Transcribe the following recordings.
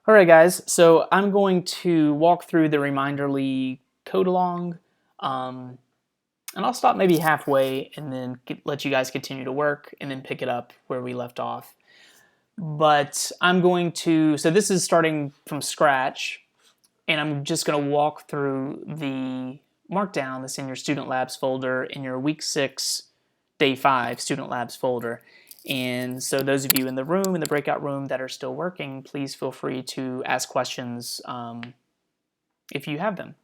Alright guys, so I'm going to walk through the Reminderly code along, and I'll stop maybe halfway and then let you guys continue to work and then pick it up where we left off. But I'm going to, so this is starting from scratch, and I'm just going to walk through the markdown that's in your Student Labs folder in your Week 6, Day 5 Student Labs folder. And so those of you in the room, in the breakout room that are still working, please feel free to ask questions if you have them.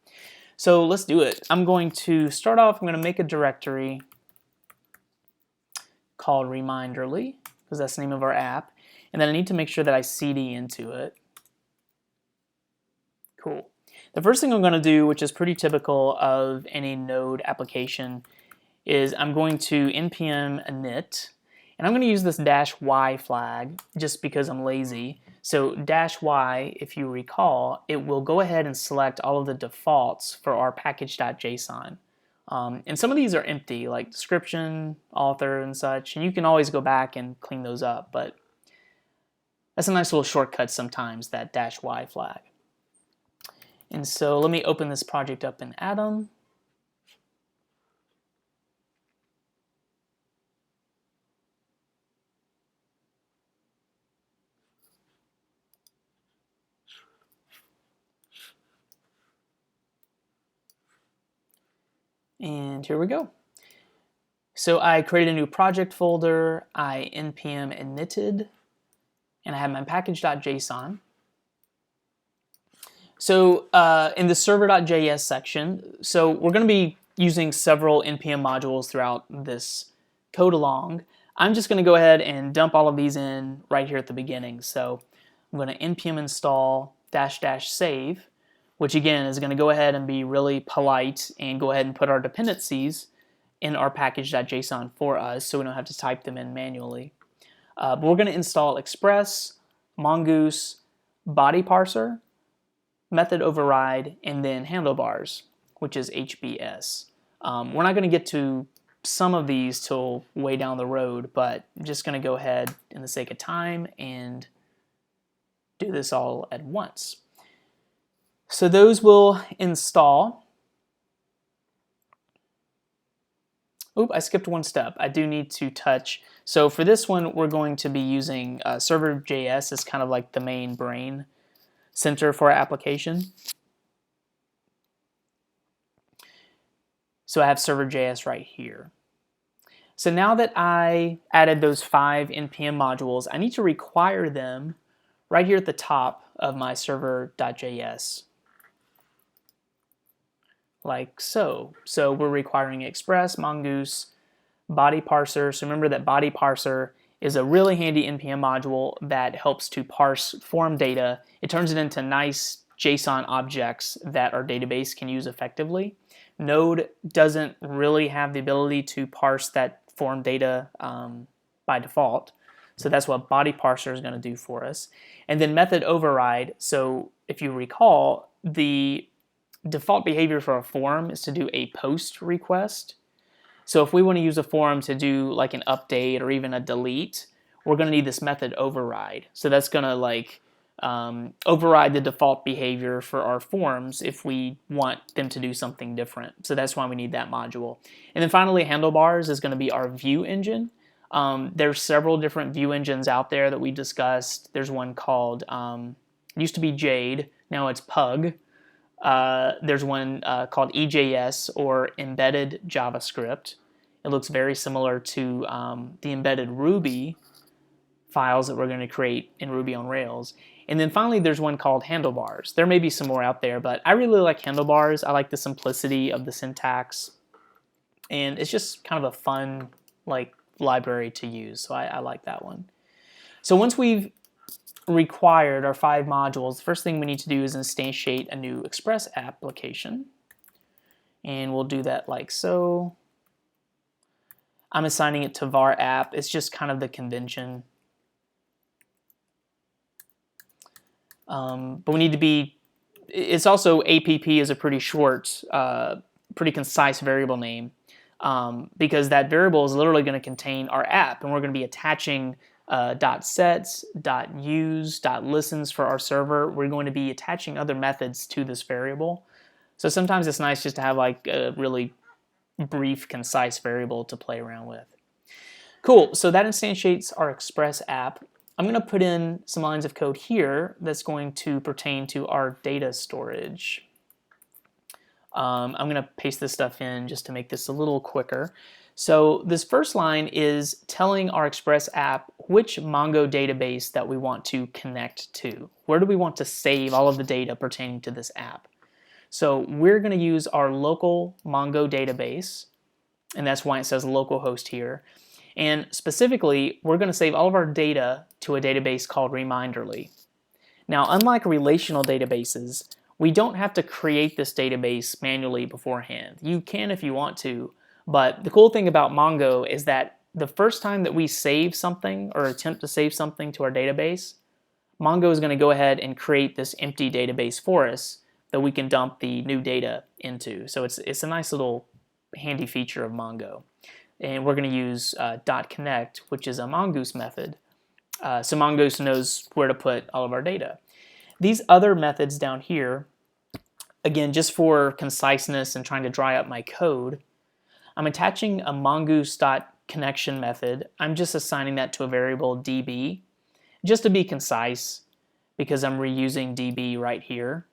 So let's do it. I'm going to start off, I'm going to make a directory called Reminderly, because that's the name of our app. And then I need to make sure that I cd into it. Cool. The first thing I'm going to do, which is pretty typical of any Node application, is I'm going to npm init. And I'm going to use this -y flag just because I'm lazy. So -y, if you recall, it will go ahead and select all of the defaults for our package.json. And some of these are empty, like description, author, and such. And you can always go back and clean those up. But that's a nice little shortcut sometimes, that -y flag. And so let me open this project up in Atom. And here we go. So I created a new project folder, I npm initted, and I have my package.json. So in the server.js section, so we're going to be using several npm modules throughout this code along. I'm just going to go ahead and dump all of these in right here at the beginning. So I'm going to npm install --save, which again is going to go ahead and be really polite and go ahead and put our dependencies in our package.json for us so we don't have to type them in manually. But we're going to install Express, Mongoose, Body Parser, Method Override, and then Handlebars, which is HBS. We're not going to get to some of these till way down the road, but I'm just going to go ahead in the sake of time and do this all at once. So those will install. Oop, I skipped one step. I do need to touch. So for this one, we're going to be using Server.js as kind of like the main brain center for our application. So I have Server.js right here. So now that I added those 5 npm modules, I need to require them right here at the top of my Server.js. Like so. So we're requiring Express, Mongoose, Body Parser. So remember that Body Parser is a really handy npm module that helps to parse form data. It turns it into nice JSON objects that our database can use effectively. Node doesn't really have the ability to parse that form data by default. So that's what Body Parser is going to do for us. And then Method Override. So if you recall, the default behavior for a form is to do a post request. So if we want to use a form to do like an update or even a delete, we're going to need this method override. So that's going to like override the default behavior for our forms if we want them to do something different. So that's why we need that module. And then finally, Handlebars is going to be our view engine. There's several different view engines out there that we discussed. There's one called, used to be Jade, now it's Pug. There's one called EJS, or Embedded JavaScript. It looks very similar to the embedded Ruby files that we're going to create in Ruby on Rails. And then finally, there's one called Handlebars. There may be some more out there, but I really like Handlebars. I like the simplicity of the syntax, and it's just kind of a fun like library to use. So I like that one. So once we've required our 5 modules, the first thing we need to do is instantiate a new Express application. And we'll do that like so. I'm assigning it to var app. It's just kind of the convention. But we need to be, it's also app is a pretty short, pretty concise variable name because that variable is literally going to contain our app, and we're going to be attaching .sets, .use, .listens for our server. We're going to be attaching other methods to this variable. So sometimes it's nice just to have like a really brief, concise variable to play around with. Cool, so that instantiates our Express app. I'm going to put in some lines of code here that's going to pertain to our data storage. I'm going to paste this stuff in just to make this a little quicker. So this first line is telling our Express app which Mongo database that we want to connect to. Where do we want to save all of the data pertaining to this app? So we're going to use our local Mongo database, and that's why it says localhost here. And specifically, we're going to save all of our data to a database called Reminderly. Now, unlike relational databases, we don't have to create this database manually beforehand. You can if you want to, but the cool thing about Mongo is that the first time that we save something or attempt to save something to our database, Mongo is going to go ahead and create this empty database for us that we can dump the new data into. So it's a nice little handy feature of Mongo. And we're going to use .connect, which is a Mongoose method. So Mongoose knows where to put all of our data. These other methods down here, again, just for conciseness and trying to dry up my code, I'm attaching a mongoose.connection method. I'm just assigning that to a variable db, just to be concise, because I'm reusing db right here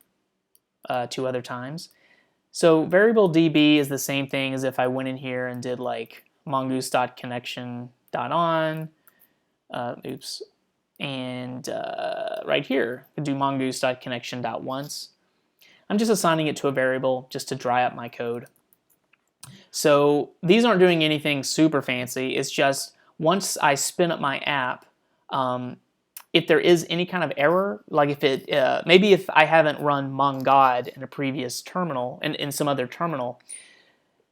2 other times. So variable db is the same thing as if I went in here and did like mongoose.connection.on, and right here, I could do mongoose.connection.once. I'm just assigning it to a variable just to dry up my code. So these aren't doing anything super fancy. It's just once I spin up my app, if there is any kind of error, like if it, maybe if I haven't run mongod in a previous terminal, in some other terminal,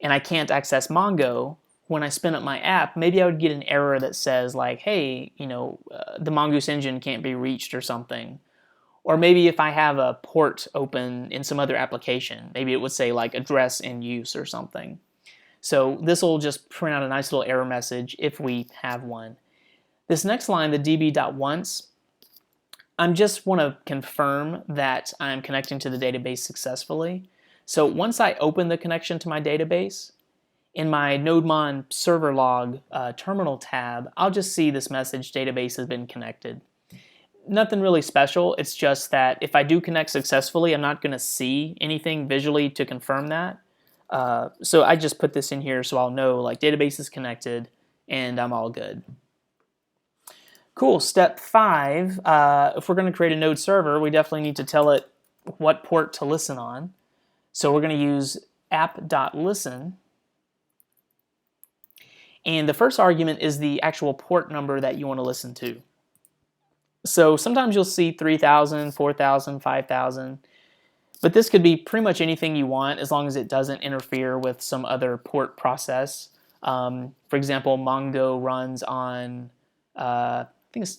and I can't access Mongo, when I spin up my app, maybe I would get an error that says like, hey, the Mongoose engine can't be reached or something. Or maybe if I have a port open in some other application, maybe it would say like address in use or something. So this will just print out a nice little error message if we have one. This next line, the db.once, I just want to confirm that I'm connecting to the database successfully. So once I open the connection to my database, in my nodemon server log terminal tab, I'll just see this message, database has been connected. Nothing really special, it's just that if I do connect successfully, I'm not going to see anything visually to confirm that. So I just put this in here so I'll know like database is connected and I'm all good. Cool, step 5, if we're going to create a node server, we definitely need to tell it what port to listen on. So we're going to use app.listen. And the first argument is the actual port number that you want to listen to. So sometimes you'll see 3000, 4000, 5000, but this could be pretty much anything you want as long as it doesn't interfere with some other port process. For example, Mongo runs on, I think it's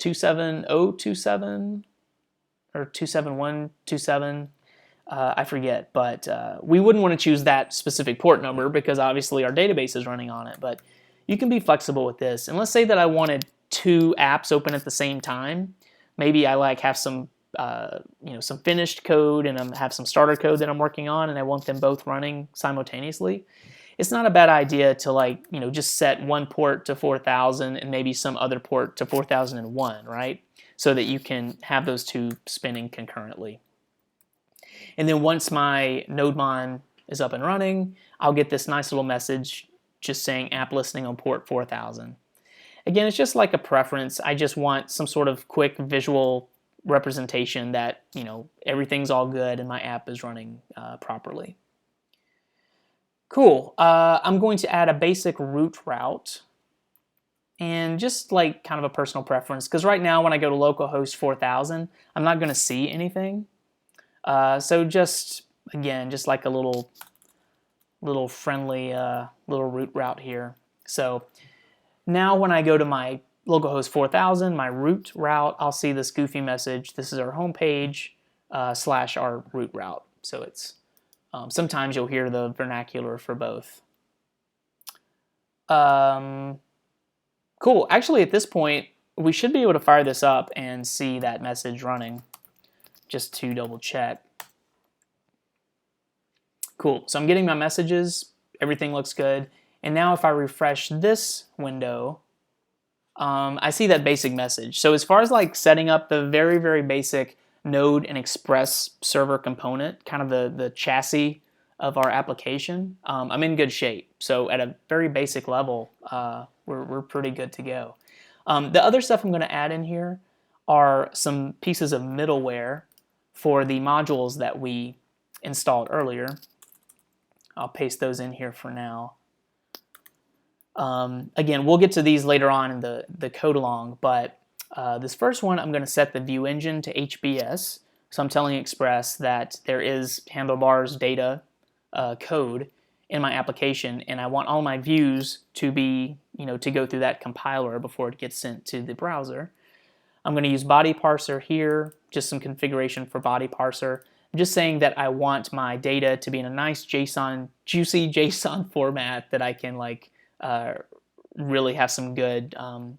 27027 or 27127. I forget, but we wouldn't want to choose that specific port number because obviously our database is running on it, but you can be flexible with this. And let's say that I wanted 2 apps open at the same time. Maybe I like have some some finished code and I have some starter code that I'm working on and I want them both running simultaneously. It's not a bad idea to just set one port to 4000 and maybe some other port to 4001, right? So that you can have those 2 spinning concurrently. And then once my nodemon is up and running, I'll get this nice little message just saying app listening on port 4000. Again, it's just like a preference. I just want some sort of quick visual representation that everything's all good and my app is running properly. Cool. I'm going to add a basic root route and just like kind of a personal preference because right now when I go to localhost 4000, I'm not going to see anything. So just like a little friendly little root route here. So now when I go to my localhost 4000, my root route, I'll see this goofy message. This is our home page / our root route. So it's sometimes you'll hear the vernacular for both. Cool. Actually, at this point, we should be able to fire this up and see that message running, just to double check. Cool, so I'm getting my messages, everything looks good, and now if I refresh this window, I see that basic message. So as far as like setting up the very, very basic Node and Express server component, kind of the chassis of our application, I'm in good shape. So at a very basic level, we're pretty good to go. The other stuff I'm going to add in here are some pieces of middleware for the modules that we installed earlier. I'll paste those in here for now. Again, we'll get to these later on in the code along, but this first one, I'm going to set the view engine to HBS. So I'm telling Express that there is handlebars data code in my application, and I want all my views to be, to go through that compiler before it gets sent to the browser. I'm going to use body parser here, just some configuration for body parser. I'm just saying that I want my data to be in a nice JSON, juicy JSON format that I can really have some good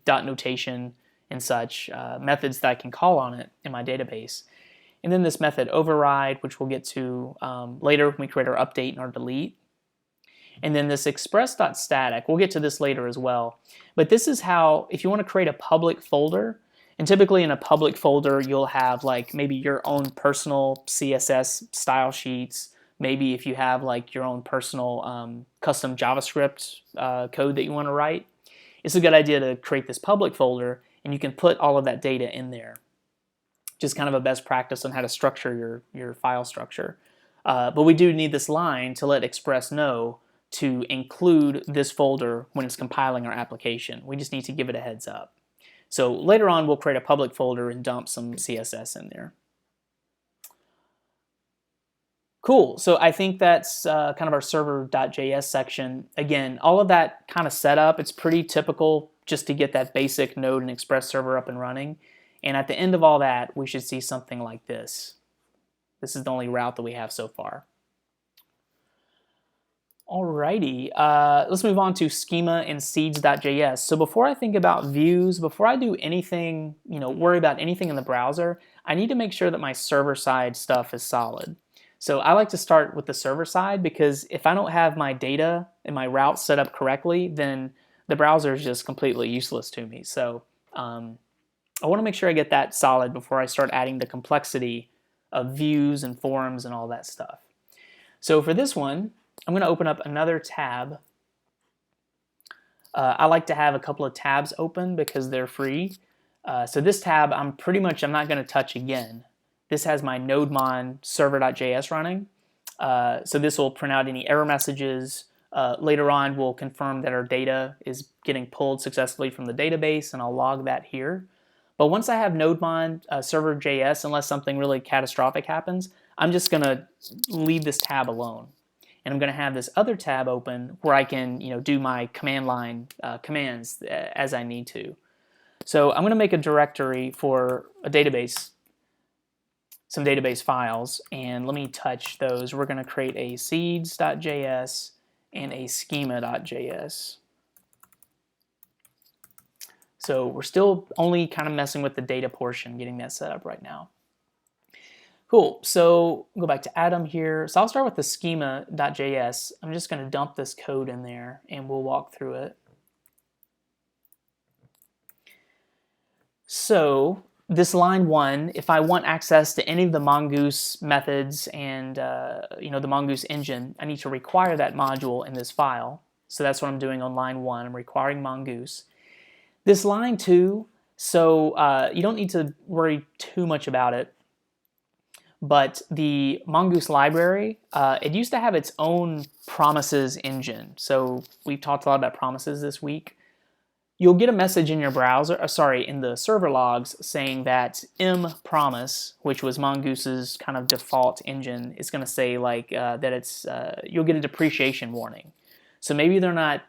dot notation and such methods that I can call on it in my database. And then this method override, which we'll get to later when we create our update and our delete. And then this express.static, we'll get to this later as well. But this is how, if you want to create a public folder, and typically in a public folder, you'll have like maybe your own personal CSS style sheets. Maybe if you have like your own personal custom JavaScript code that you want to write. It's a good idea to create this public folder, and you can put all of that data in there. Just kind of a best practice on how to structure your file structure. But we do need this line to let Express know to include this folder when it's compiling our application. We just need to give it a heads up. So later on, we'll create a public folder and dump some CSS in there. Cool, so I think that's kind of our server.js section. Again, all of that kind of setup, it's pretty typical just to get that basic Node and Express server up and running. And at the end of all that, we should see something like this. This is the only route that we have so far. Alrighty, let's move on to schema and seeds.js. So before I think about views, before I do anything, worry about anything in the browser, I need to make sure that my server-side stuff is solid. So I like to start with the server side, because if I don't have my data and my routes set up correctly, then the browser is just completely useless to me. So I want to make sure I get that solid before I start adding the complexity of views and forms and all that stuff. So for this one, I'm going to open up another tab. I like to have a couple of tabs open because they're free. So this tab, I'm not going to touch again. This has my nodemon server.js running. So this will print out any error messages. Later on, we'll confirm that our data is getting pulled successfully from the database, and I'll log that here. But once I have nodemon server.js, unless something really catastrophic happens, I'm just going to leave this tab alone. And I'm going to have this other tab open where I can do my command line commands as I need to. So I'm going to make a directory for a database, some database files, and let me touch those. We're going to create a seeds.js and a schema.js. So we're still only kind of messing with the data portion, getting that set up right now. Cool, so go back to Atom here. So I'll start with the schema.js. I'm just going to dump this code in there and we'll walk through it. So this line 1, if I want access to any of the Mongoose methods and the Mongoose engine, I need to require that module in this file. So that's what I'm doing on line 1. I'm requiring Mongoose. This line 2, so you don't need to worry too much about it. But the Mongoose library, it used to have its own promises engine. So we've talked a lot about promises this week. You'll get a message in your browser, in the server logs saying that mpromise, which was Mongoose's kind of default engine, is going to say that it's you'll get a depreciation warning. So maybe they're not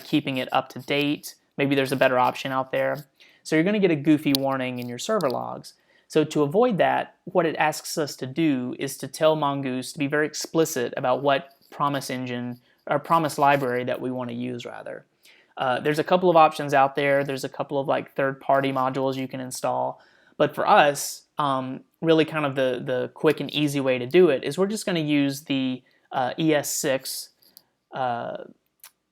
keeping it up to date. Maybe there's a better option out there. So you're going to get a goofy warning in your server logs. So to avoid that, what it asks us to do is to tell Mongoose to be very explicit about what promise engine or promise library that we want to use rather. There's a couple of options out there. There's a couple of like third-party modules you can install. But for us, really kind of the quick and easy way to do it is we're just going to use the ES6,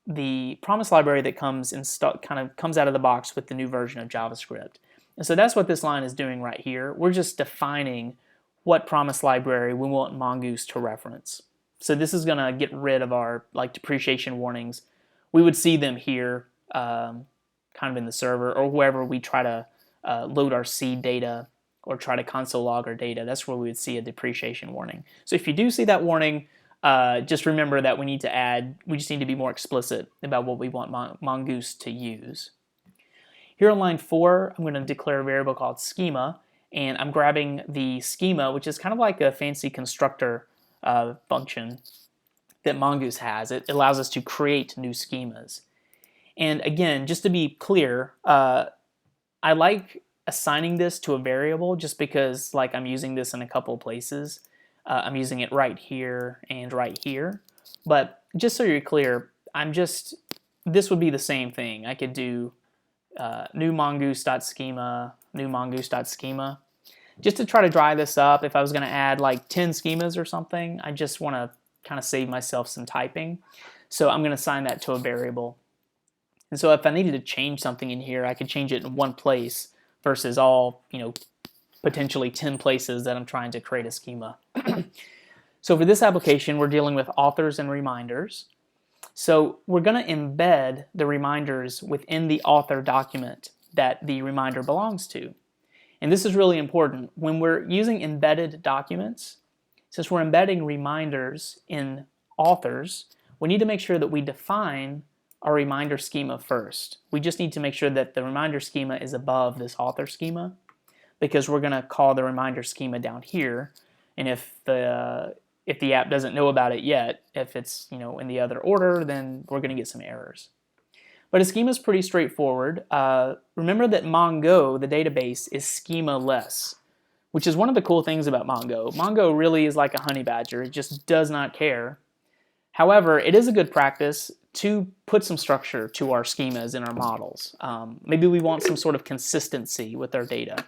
the promise library that comes comes out of the box with the new version of JavaScript. And so that's what this line is doing right here. We're just defining what promise library we want Mongoose to reference. So this is going to get rid of our like depreciation warnings. We would see them here kind of in the server or wherever we try to load our seed data or try to console log our data. That's where we would see a depreciation warning. So if you do see that warning, just remember that we just need to be more explicit about what we want Mongoose to use. Here on line 4, I'm going to declare a variable called schema, and I'm grabbing the schema, which is kind of like a fancy constructor function that Mongoose has. It allows us to create new schemas. And again, just to be clear, I like assigning this to a variable just because like I'm using this in a couple places. I'm using it right here and right here. But just so you're clear, this would be the same thing. I could do new mongoose.schema, new mongoose.schema. Just to try to dry this up, if I was going to add like 10 schemas or something, I just want to kind of save myself some typing. So I'm going to assign that to a variable. And so if I needed to change something in here, I could change it in one place versus all, potentially 10 places that I'm trying to create a schema. So for this application, we're dealing with authors and reminders. So we're going to embed the reminders within the author document that the reminder belongs to. And this is really important. When we're using embedded documents, since we're embedding reminders in authors, we need to make sure that we define our reminder schema first. We just need to make sure that the reminder schema is above this author schema, because we're going to call the reminder schema down here. And if the app doesn't know about it yet, if it's in the other order, then we're going to get some errors. But a schema is pretty straightforward. Remember that Mongo, the database, is schema-less, which is one of the cool things about Mongo. Mongo really is like a honey badger. It just does not care. However, it is a good practice to put some structure to our schemas in our models. Maybe we want some sort of consistency with our data.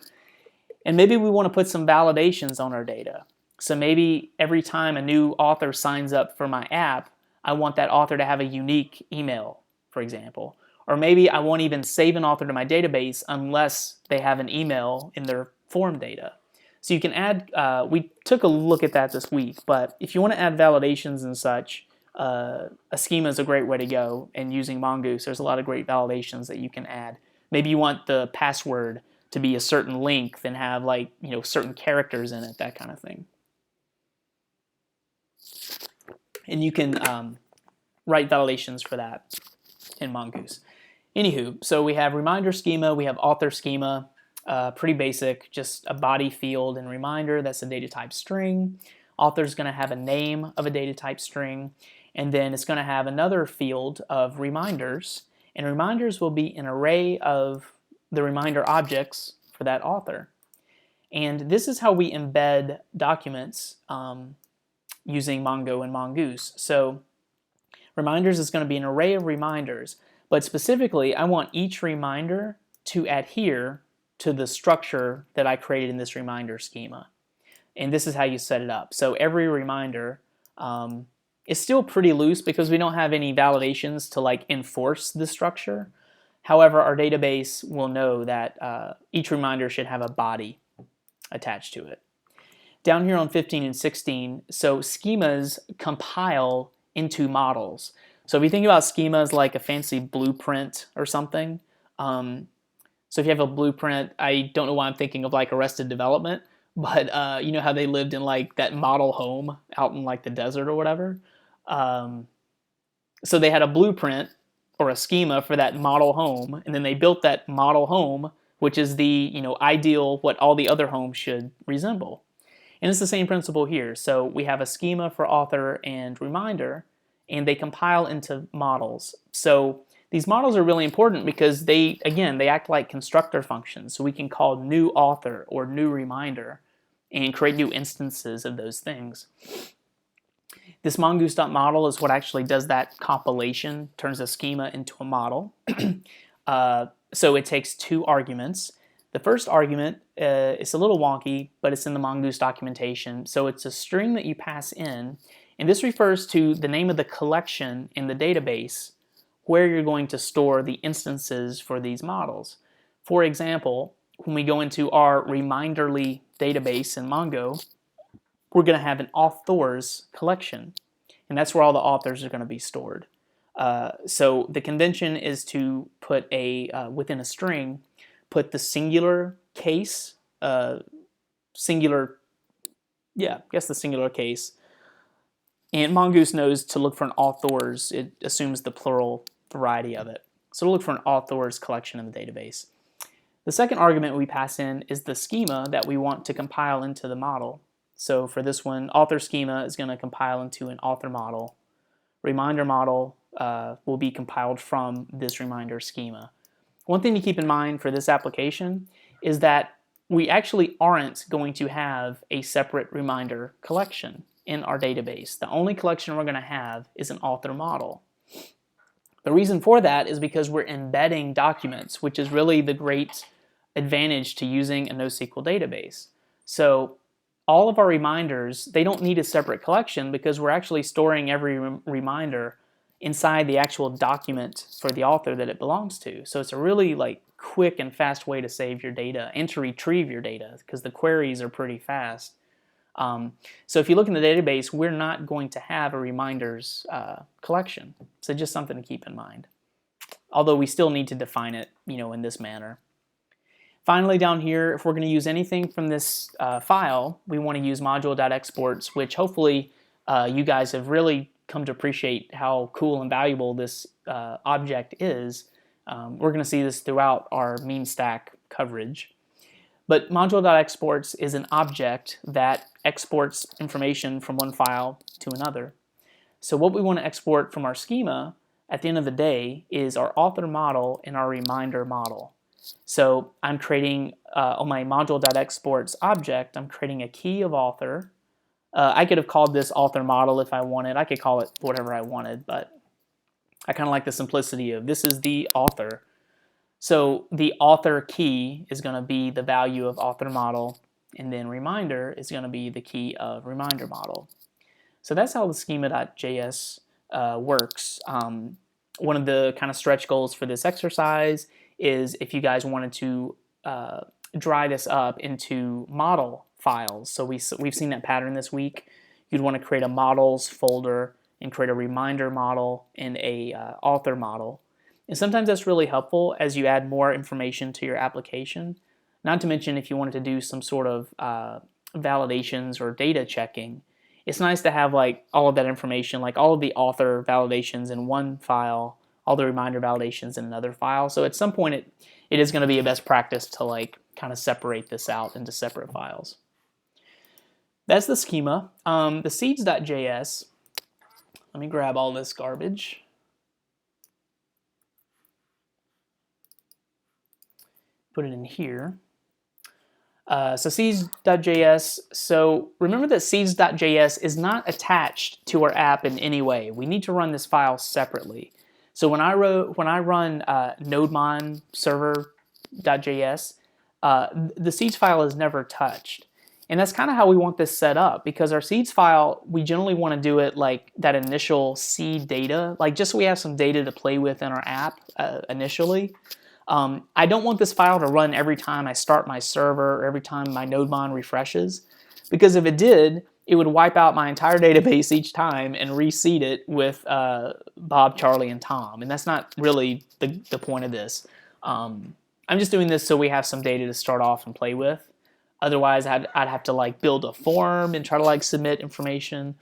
And maybe we want to put some validations on our data. So maybe every time a new author signs up for my app, I want that author to have a unique email, for example. Or maybe I won't even save an author to my database unless they have an email in their form data. So you can add, we took a look at that this week, but if you want to add validations and such, a schema is a great way to go. And using Mongoose, there's a lot of great validations that you can add. Maybe you want the password to be a certain length and have certain characters in it, that kind of thing. And you can write validations for that in Mongoose. Anywho, so we have reminder schema, we have author schema, pretty basic, just a body field and reminder, that's a data type string. Author's going to have a name of a data type string, and then it's going to have another field of reminders, and reminders will be an array of the reminder objects for that author. And this is how we embed documents using Mongo and Mongoose. So reminders is going to be an array of reminders, but specifically I want each reminder to adhere to the structure that I created in this reminder schema. And this is how you set it up. So every reminder is still pretty loose because we don't have any validations to enforce the structure. However, our database will know that each reminder should have a body attached to it. Down here on 15 and 16, so schemas compile into models. So if you think about schemas like a fancy blueprint or something, so if you have a blueprint, I don't know why I'm thinking of Arrested Development, but you know how they lived in that model home out in the desert or whatever? So they had a blueprint or a schema for that model home, and then they built that model home, which is the ideal, what all the other homes should resemble. And it's the same principle here. So we have a schema for author and reminder, and they compile into models. So these models are really important because they act like constructor functions. So we can call new author or new reminder and create new instances of those things. This mongoose.model is what actually does that compilation, turns a schema into a model. So it takes 2 arguments. The first argument is a little wonky, but it's in the mongoose documentation. So it's a string that you pass in, and this refers to the name of the collection in the database where you're going to store the instances for these models. For example, when we go into our Reminderly database in Mongo, we're going to have an authors collection, and that's where all the authors are going to be stored. So the convention is to put within a string, put the singular case, the singular case, and Mongoose knows to look for an authors. It assumes the plural variety of it. So it'll look for an authors collection in the database. The second argument we pass in is the schema that we want to compile into the model. So for this one, author schema is going to compile into an author model. Reminder model will be compiled from this reminder schema. One thing to keep in mind for this application is that we actually aren't going to have a separate reminder collection in our database. The only collection we're going to have is an author model. The reason for that is because we're embedding documents, which is really the great advantage to using a NoSQL database. So all of our reminders, they don't need a separate collection because we're actually storing every reminder inside the actual document for the author that it belongs to. So it's a really quick and fast way to save your data and to retrieve your data because the queries are pretty fast. So if you look in the database, we're not going to have a reminders collection. So just something to keep in mind. Although we still need to define it, in this manner. Finally, down here, if we're going to use anything from this file, we want to use module.exports, which hopefully you guys have really come to appreciate how cool and valuable this object is. We're going to see this throughout our meme stack coverage. But module.exports is an object that exports information from one file to another. So what we want to export from our schema at the end of the day is our author model and our reminder model. So I'm creating, on my module.exports object, I'm creating a key of author. I could have called this author model if I wanted. I could call it whatever I wanted, but I kind of like the simplicity of this is the author. So the author key is going to be the value of author model, and then reminder is going to be the key of reminder model. So that's how the schema.js works. One of the kind of stretch goals for this exercise is if you guys wanted to dry this up into model files. So we've seen that pattern this week. You'd want to create a models folder and create a reminder model and a author model. And sometimes that's really helpful as you add more information to your application. Not to mention if you wanted to do some sort of validations or data checking, it's nice to have all of that information, all of the author validations in one file, all the reminder validations in another file. So at some point it is going to be a best practice to kind of separate this out into separate files. That's the schema. The seeds.js, let me grab all this garbage. Put it in here. So seeds.js, so remember that seeds.js is not attached to our app in any way. We need to run this file separately. So when I run nodemon server.js, the seeds file is never touched. And that's kind of how we want this set up, because our seeds file, we generally want to do it that initial seed data, just so we have some data to play with in our app initially. I don't want this file to run every time I start my server or every time my nodemon refreshes, because if it did, it would wipe out my entire database each time and reseed it with Bob, Charlie, and Tom. And that's not really the point of this. I'm just doing this so we have some data to start off and play with. Otherwise, I'd have to build a form and try to submit information.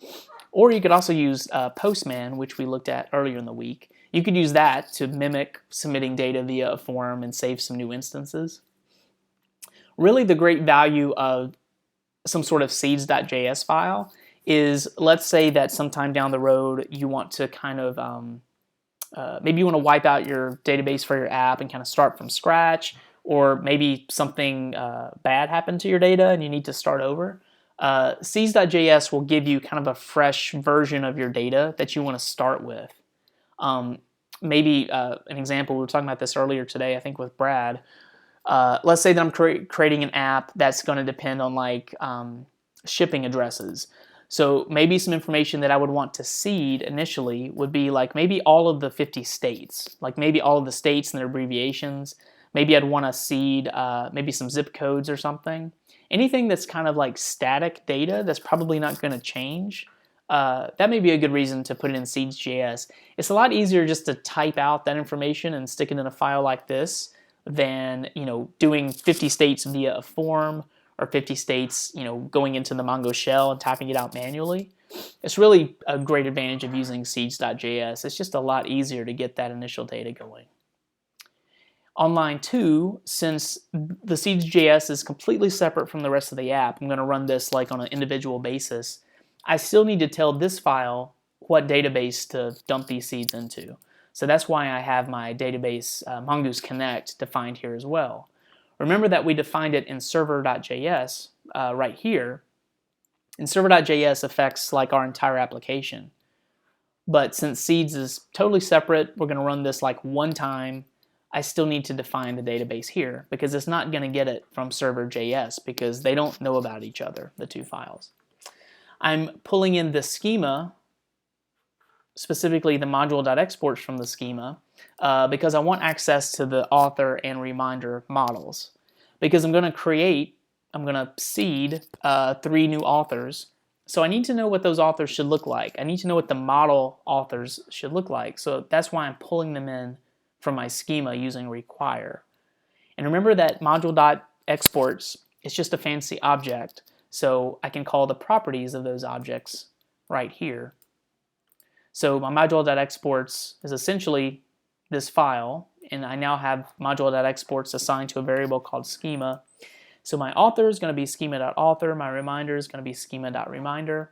Or you could also use Postman, which we looked at earlier in the week. You could use that to mimic submitting data via a form and save some new instances. Really, the great value of some sort of seeds.js file is, let's say that sometime down the road you want to kind of, maybe you want to wipe out your database for your app and kind of start from scratch, or maybe something bad happened to your data and you need to start over. Seeds.js will give you kind of a fresh version of your data that you want to start with. Maybe an example, we were talking about this earlier today, I think with Brad. Let's say that I'm creating an app that's going to depend on like shipping addresses. So maybe some information that I would want to seed initially would be like maybe all of the 50 states, like maybe all of the states and their abbreviations. Maybe I'd want to seed maybe some zip codes or something. Anything that's kind of like static data that's probably not going to change. That may be a good reason to put it in Seeds.js. It's a lot easier just to type out that information and stick it in a file like this than doing 50 states via a form or 50 states going into the Mongo shell and typing it out manually. It's really a great advantage of using Seeds.js. It's just a lot easier to get that initial data going. On line 2, since the Seeds.js is completely separate from the rest of the app, I'm going to run this like on an individual basis. I still need to tell this file what database to dump these seeds into. So that's why I have my database Mongoose Connect defined here as well. Remember that we defined it in server.js right here. And server.js affects like our entire application. But since seeds is totally separate, we're going to run this like one time. I still need to define the database here because it's not going to get it from server.js because they don't know about each other, the two files. I'm pulling in the schema, specifically the module.exports from the schema, because I want access to the author and reminder models. Because I'm going to seed 3 new authors. So I need to know what those authors should look like. I need to know what the model authors should look like. So that's why I'm pulling them in from my schema using require. And remember that module.exports is just a fancy object. So I can call the properties of those objects right here. So my module.exports is essentially this file, and I now have module.exports assigned to a variable called schema. So my author is going to be schema.author, my reminder is going to be schema.reminder.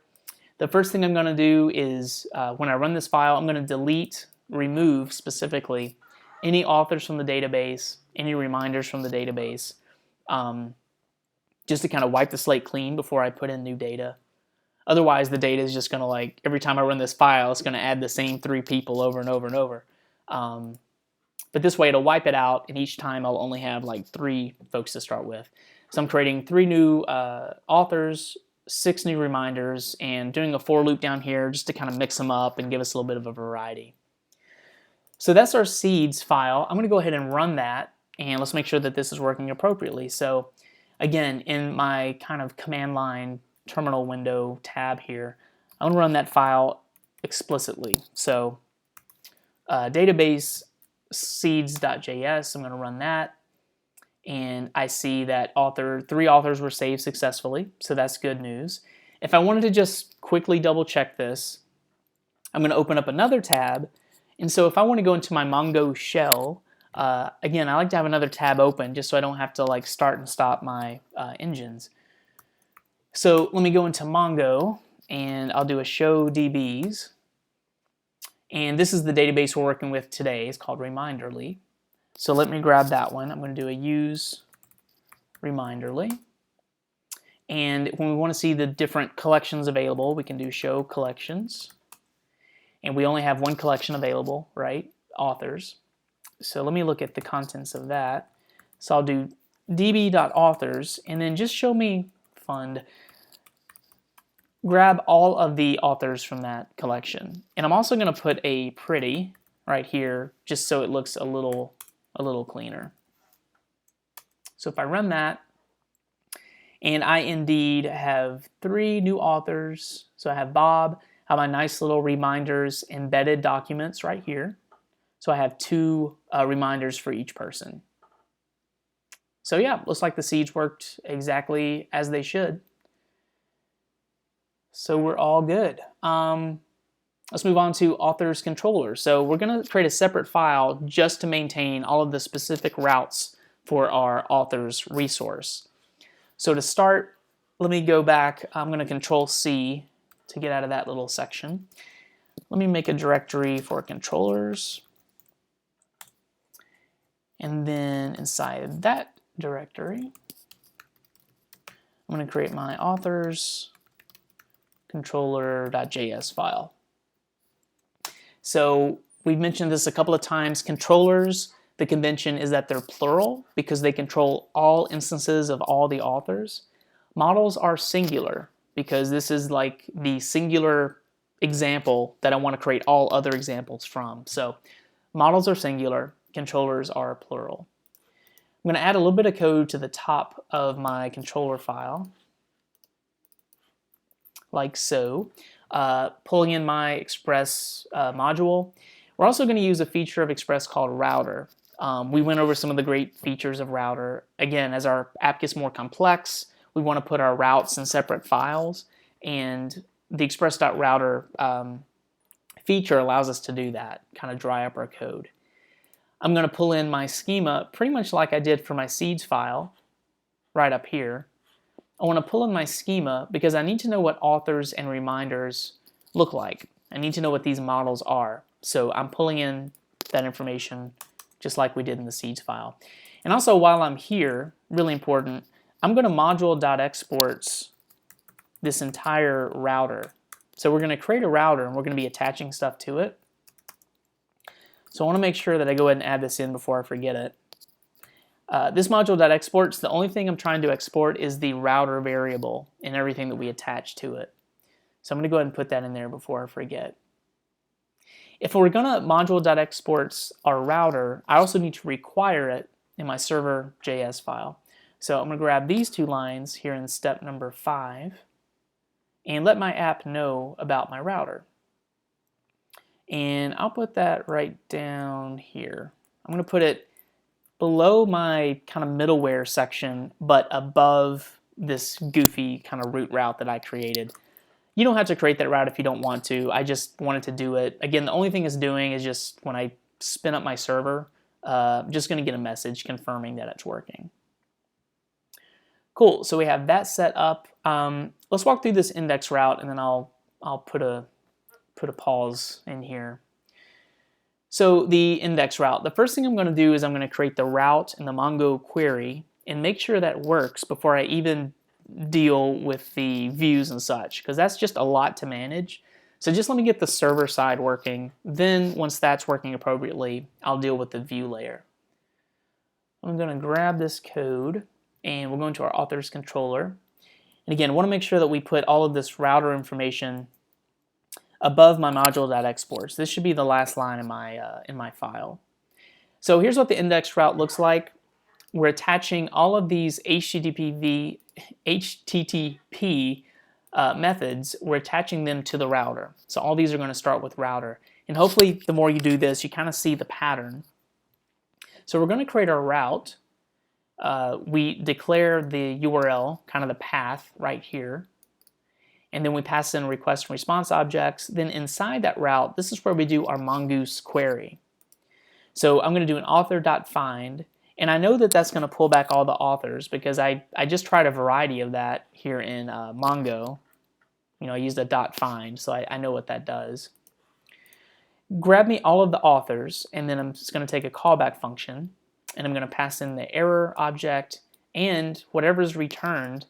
The first thing I'm going to do is, when I run this file, I'm going to remove specifically, any authors from the database, any reminders from the database, just to kind of wipe the slate clean before I put in new data. Otherwise, the data is just going to, like, every time I run this file, it's going to add the same 3 people over and over and over. But this way, it'll wipe it out, and each time I'll only have like 3 folks to start with. So I'm creating 3 new authors, 6 new reminders, and doing a for loop down here just to kind of mix them up and give us a little bit of a variety. So that's our seeds file. I'm going to go ahead and run that, and let's make sure that this is working appropriately. So again, in my kind of command line terminal window tab here, I'm going to run that file explicitly. So database seeds.js, I'm going to run that, and I see that 3 authors were saved successfully, so that's good news. If I wanted to just quickly double check this, I'm going to open up another tab. And so if I want to go into my Mongo shell, again, I like to have another tab open just so I don't have to like start and stop my engines. So let me go into Mongo, and I'll do a show DBs. And this is the database we're working with today. It's called Reminderly. So let me grab that one. I'm going to do a use Reminderly. And when we want to see the different collections available, we can do show collections. And we only have one collection available, right? Authors. So let me look at the contents of that. So I'll do db.authors, and then just show me fund. Grab all of the authors from that collection. And I'm also going to put a pretty right here just so it looks a little cleaner. So if I run that, and I indeed have 3 new authors. So I have Bob, I have my nice little reminders embedded documents right here. So I have 2 reminders for each person. So yeah, looks like the seeds worked exactly as they should. So we're all good. Let's move on to authors controller. So we're going to create a separate file just to maintain all of the specific routes for our authors resource. So to start, let me go back. I'm going to Control C to get out of that little section. Let me make a directory for controllers. And then inside that directory, I'm going to create my authors controller.js file. So we've mentioned this a couple of times. Controllers, the convention is that they're plural because they control all instances of all the authors. Models are singular because this is like the singular example that I want to create all other examples from. So models are singular, controllers are plural. I'm going to add a little bit of code to the top of my controller file, like so, pulling in my Express module. We're also going to use a feature of Express called Router. We went over some of the great features of Router. Again, as our app gets more complex, we want to put our routes in separate files, and the Express.Router feature allows us to do that, kind of dry up our code. I'm going to pull in my schema pretty much like I did for my seeds file, right up here. I want to pull in my schema because I need to know what authors and reminders look like. I need to know what these models are. So I'm pulling in that information just like we did in the seeds file. And also while I'm here, really important, I'm going to module.exports this entire router. So we're going to create a router and we're going to be attaching stuff to it. So I want to make sure that I go ahead and add this in before I forget it. This module.exports, the only thing I'm trying to export is the router variable and everything that we attach to it. So I'm going to go ahead and put that in there before I forget. If we're going to module.exports our router, I also need to require it in my server.js file. So I'm going to grab these two lines here in step number 5 and let my app know about my router. And I'll put that right down here. I'm going to put it below my kind of middleware section, but above this goofy kind of root route that I created. You don't have to create that route if you don't want to. I just wanted to do it. Again, the only thing it's doing is just when I spin up my server, I'm just going to get a message confirming that it's working. Cool, so we have that set up. Let's walk through this index route and then I'll put a pause in here. So the index route, the first thing I'm going to do is I'm going to create the route in the Mongo query and make sure that works before I even deal with the views and such, because that's just a lot to manage. So just let me get the server side working. Then once that's working appropriately, I'll deal with the view layer. I'm going to grab this code and we'll go into our authors controller. And again, I want to make sure that we put all of this router information above my module.exports. This should be the last line in my file. So here's what the index route looks like. We're attaching all of these HTTP methods. We're attaching them to the router. So all these are going to start with router. And hopefully the more you do this, you kind of see the pattern. So we're going to create our route. We declare the URL, kind of the path right here. And then we pass in request and response objects. Then inside that route, this is where we do our Mongoose query. So I'm going to do an author.find, and I know that that's going to pull back all the authors because I just tried a variety of that here in Mongo. You know, I used a .find, so I know what that does. Grab me all of the authors, and then I'm just going to take a callback function, and I'm going to pass in the error object and whatever is returned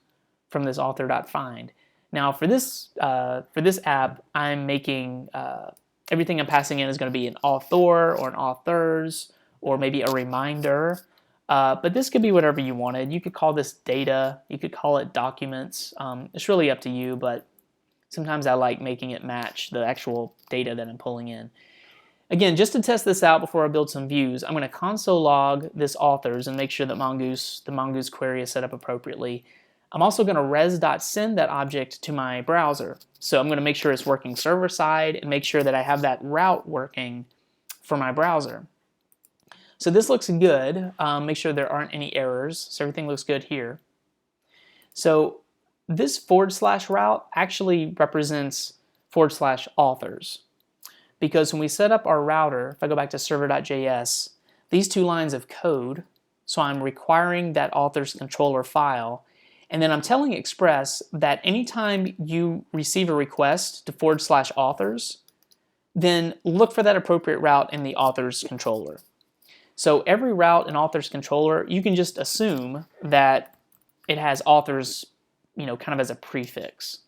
from this author.find. Now for this app, I'm making everything I'm passing in is going to be an author or an authors or maybe a reminder. But this could be whatever you wanted. You could call this data. You could call it documents. It's really up to you, but sometimes I like making it match the actual data that I'm pulling in. Again, just to test this out before I build some views, I'm going to console log this authors and make sure that the Mongoose query is set up appropriately. I'm also going to res.send that object to my browser. So I'm going to make sure it's working server side and make sure that I have that route working for my browser. So this looks good. Make sure there aren't any errors. So everything looks good here. So this / route actually represents / authors. Because when we set up our router, if I go back to server.js, these two lines of code, so I'm requiring that authors controller file, and then I'm telling Express that anytime you receive a request to / authors, then look for that appropriate route in the authors controller. So every route in authors controller, you can just assume that it has authors kind of as a prefix.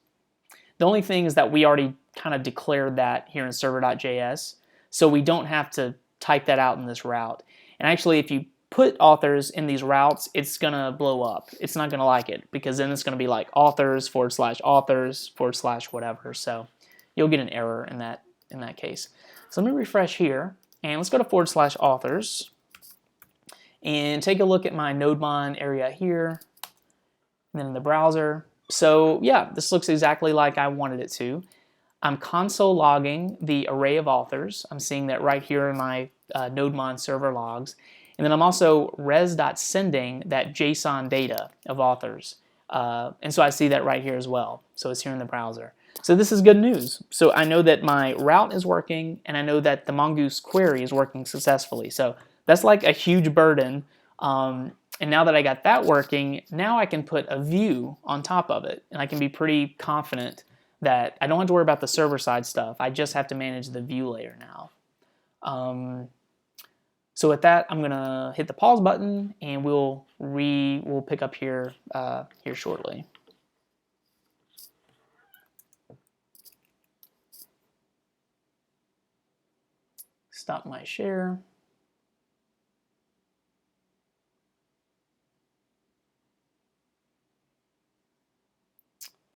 The only thing is that we already kind of declared that here in server.js, so we don't have to type that out in this route. And actually, if you put authors in these routes, it's going to blow up. It's not going to like it, because then it's going to be like authors /authors / whatever. So you'll get an error in that case. So let me refresh here, and let's go to /authors and take a look at my NodeMon area here, and then in the browser. So yeah, this looks exactly like I wanted it to. I'm console logging the array of authors. I'm seeing that right here in my NodeMon server logs. And then I'm also res.sending that JSON data of authors. And so I see that right here as well. So it's here in the browser. So this is good news. So I know that my route is working, and I know that the Mongoose query is working successfully. So that's like a huge burden. And now that I got that working, now I can put a view on top of it. And I can be pretty confident that I don't have to worry about the server-side stuff. I just have to manage the view layer now. So with that, I'm gonna hit the pause button, and we'll pick up here shortly. Stop my share.